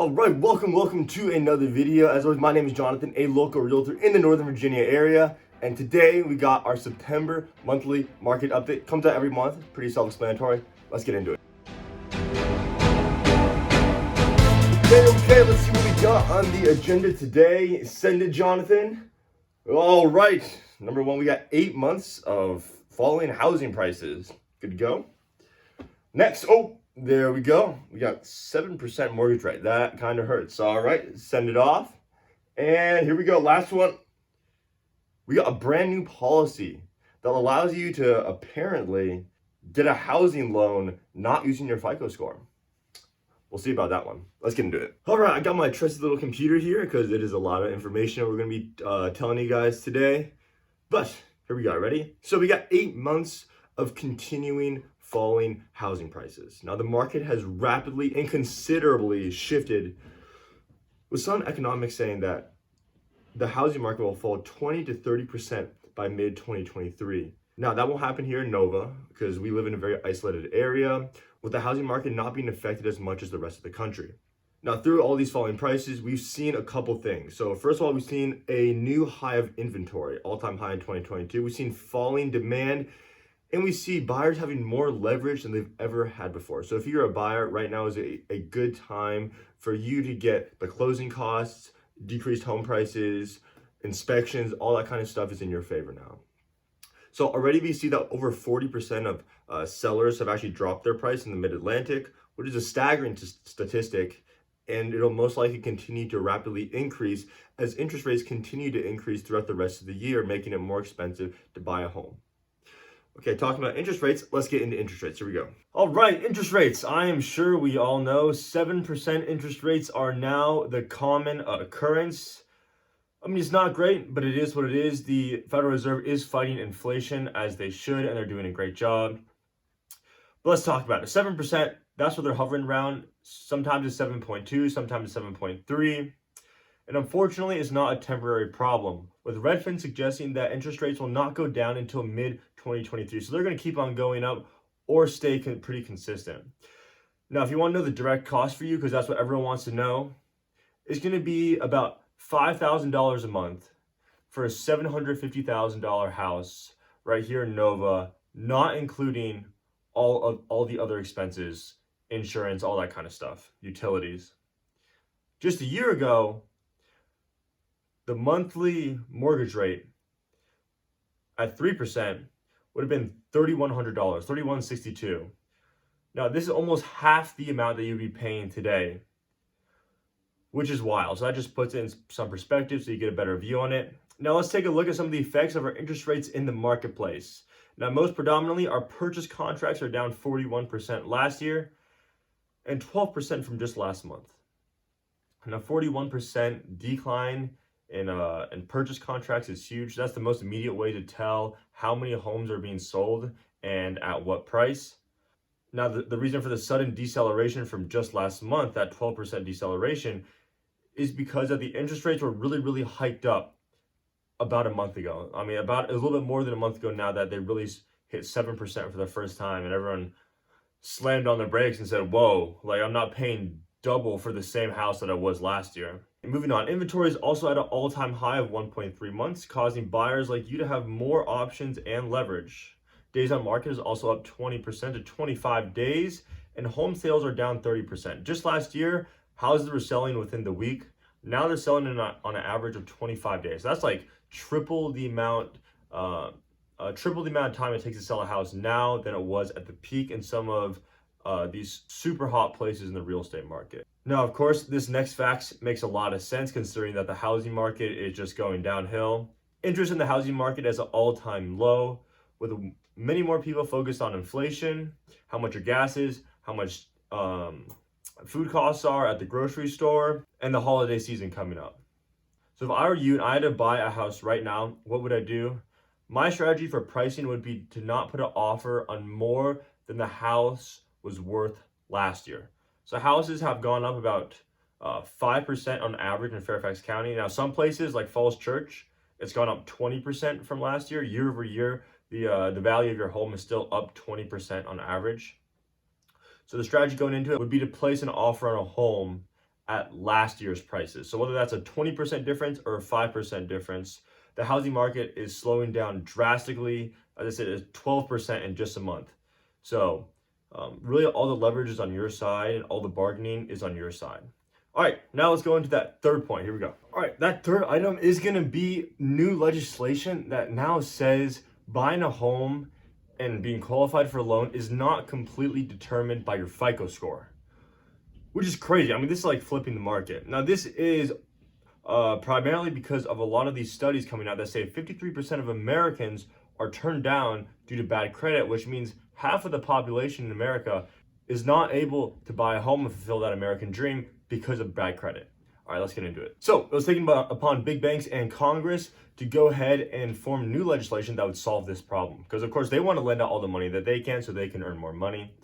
All right, welcome to another video. As always, my name is Jonathan, a local realtor in the Northern Virginia area. And today we got our September monthly market update. Comes out every month, pretty self-explanatory. Let's get into it. Okay, let's see what we got on the agenda today. Send it, Jonathan. All right, number one, we got 8 months of falling housing prices. Good to go. Next, there we go. We got 7% mortgage rate. That kind of hurts. All right, send it off. And here we go. Last one. We got a brand new policy that allows you to apparently get a housing loan not using your FICO score. We'll see about that one. Let's get into it. All right, I got my trusty little computer here because it is a lot of information we're going to be telling you guys today. But here we go. Ready? So we got 8 months of continuing falling housing prices. Now the market has rapidly and considerably shifted, with some economics saying that the housing market will fall 20 to 30% by mid 2023. Now that won't happen here in Nova because we live in a very isolated area with the housing market not being affected as much as the rest of the country. Now through all these falling prices, we've seen a couple things. So first of all, we've seen a new high of inventory, all-time high in 2022. We've seen falling demand, and we see buyers having more leverage than they've ever had before. So if you're a buyer, right now is a good time for you to get the closing costs, decreased home prices, inspections, all that kind of stuff is in your favor now. So already we see that over 40% of sellers have actually dropped their price in the Mid-Atlantic, which is a staggering statistic, and it'll most likely continue to rapidly increase as interest rates continue to increase throughout the rest of the year, making it more expensive to buy a home. Okay, talking about interest rates, let's get into interest rates. Here we go. All right, interest rates. I am sure we all know 7% interest rates are now the common occurrence. I mean, it's not great, but it is what it is. The Federal Reserve is fighting inflation as they should, and they're doing a great job. But let's talk about it. 7%, that's what they're hovering around. Sometimes it's 7.2, sometimes it's 7.3. And unfortunately, it's not a temporary problem, with Redfin suggesting that interest rates will not go down until mid-2023. So they're going to keep on going up or stay pretty consistent. Now, if you want to know the direct cost for you, because that's what everyone wants to know, it's going to be about $5,000 a month for a $750,000 house right here in Nova, not including all the other expenses, insurance, all that kind of stuff, utilities. Just a year ago, the monthly mortgage rate at 3% would have been $3,100, $3,162. Now, this is almost half the amount that you'd be paying today, which is wild. So that just puts it in some perspective so you get a better view on it. Now, let's take a look at some of the effects of our interest rates in the marketplace. Now, most predominantly, our purchase contracts are down 41% last year and 12% from just last month. Now, 41% decline in purchase contracts is huge. That's the most immediate way to tell how many homes are being sold and at what price. Now, the reason for the sudden deceleration from just last month, that 12% deceleration, is because of the interest rates were really hiked up about a month ago. I mean, about a little bit more than a month ago now that they really hit 7% for the first time, and everyone slammed on the brakes and said, whoa, like I'm not paying double for the same house that I was last year. And moving on, inventory is also at an all-time high of 1.3 months, causing buyers like you to have more options and leverage. Days on market is also up 20% to 25 days, and home sales are down 30%. Just last year, houses were selling within the week. Now they're selling on an average of 25 days. That's like triple the amount of time it takes to sell a house now than it was at the peak in some of these super hot places in the real estate market. Now, of course, this next fact makes a lot of sense considering that the housing market is just going downhill. Interest in the housing market is at an all-time low, with many more people focused on inflation, how much your gas is, how much food costs are at the grocery store, and the holiday season coming up. So if I were you and I had to buy a house right now, what would I do? My strategy for pricing would be to not put an offer on more than the house was worth last year. So houses have gone up about 5% on average in Fairfax County. Now, some places like Falls Church, it's gone up 20% from last year. Year over year, the value of your home is still up 20% on average. So the strategy going into it would be to place an offer on a home at last year's prices. So whether that's a 20% difference or a 5% difference, the housing market is slowing down drastically. As I said, it's 12% in just a month. So really all the leverage is on your side and all the bargaining is on your side. All right, now let's go into that third point. Here we go. All right, that third item is going to be new legislation that now says buying a home and being qualified for a loan is not completely determined by your FICO score, which is crazy. I mean, this is like flipping the market. Now, this is primarily because of a lot of these studies coming out that say 53% of Americans are turned down due to bad credit, which means half of the population in America is not able to buy a home and fulfill that American dream because of bad credit. All right, let's get into it. So it was taken upon big banks and Congress to go ahead and form new legislation that would solve this problem. Because of course they want to lend out all the money that they can so they can earn more money.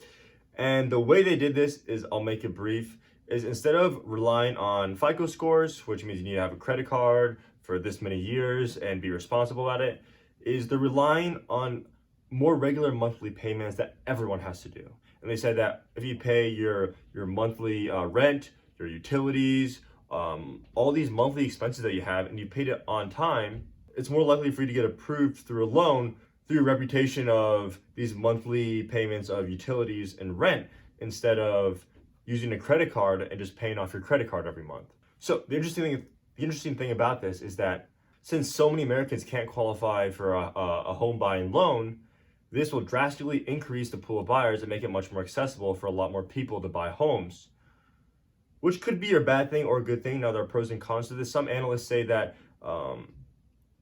And the way they did this is, I'll make it brief, is instead of relying on FICO scores, which means you need to have a credit card for this many years and be responsible at it, is they're relying on more regular monthly payments that everyone has to do. And they said that if you pay your monthly rent, your utilities, all these monthly expenses that you have, and you paid it on time, it's more likely for you to get approved through a loan through your reputation of these monthly payments of utilities and rent instead of using a credit card and just paying off your credit card every month. So the interesting thing about this is that since so many Americans can't qualify for a home buying loan, this will drastically increase the pool of buyers and make it much more accessible for a lot more people to buy homes, which could be a bad thing or a good thing. Now, there are pros and cons to this. Some analysts say that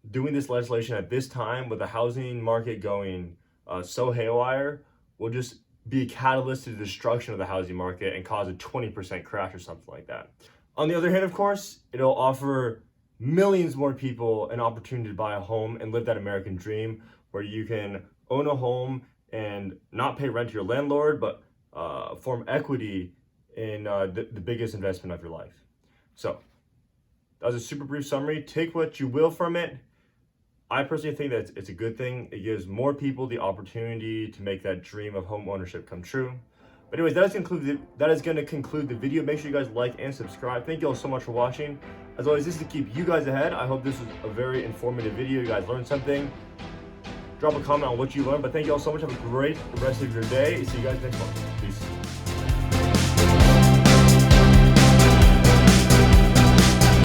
doing this legislation at this time with the housing market going so haywire will just be a catalyst to the destruction of the housing market and cause a 20% crash or something like that. On the other hand, of course, it'll offer millions more people an opportunity to buy a home and live that American dream where you can own a home and not pay rent to your landlord, but form equity in the biggest investment of your life. So that was a super brief summary. Take what you will from it. I personally think that it's a good thing. It gives more people the opportunity to make that dream of home ownership come true. But anyways, that is going to conclude the video. Make sure you guys like and subscribe. Thank you all so much for watching. As always, this is to keep you guys ahead. I hope this was a very informative video. You guys learned something. Drop a comment on what you learned. But thank you all so much. Have a great rest of your day. See you guys next month. Peace.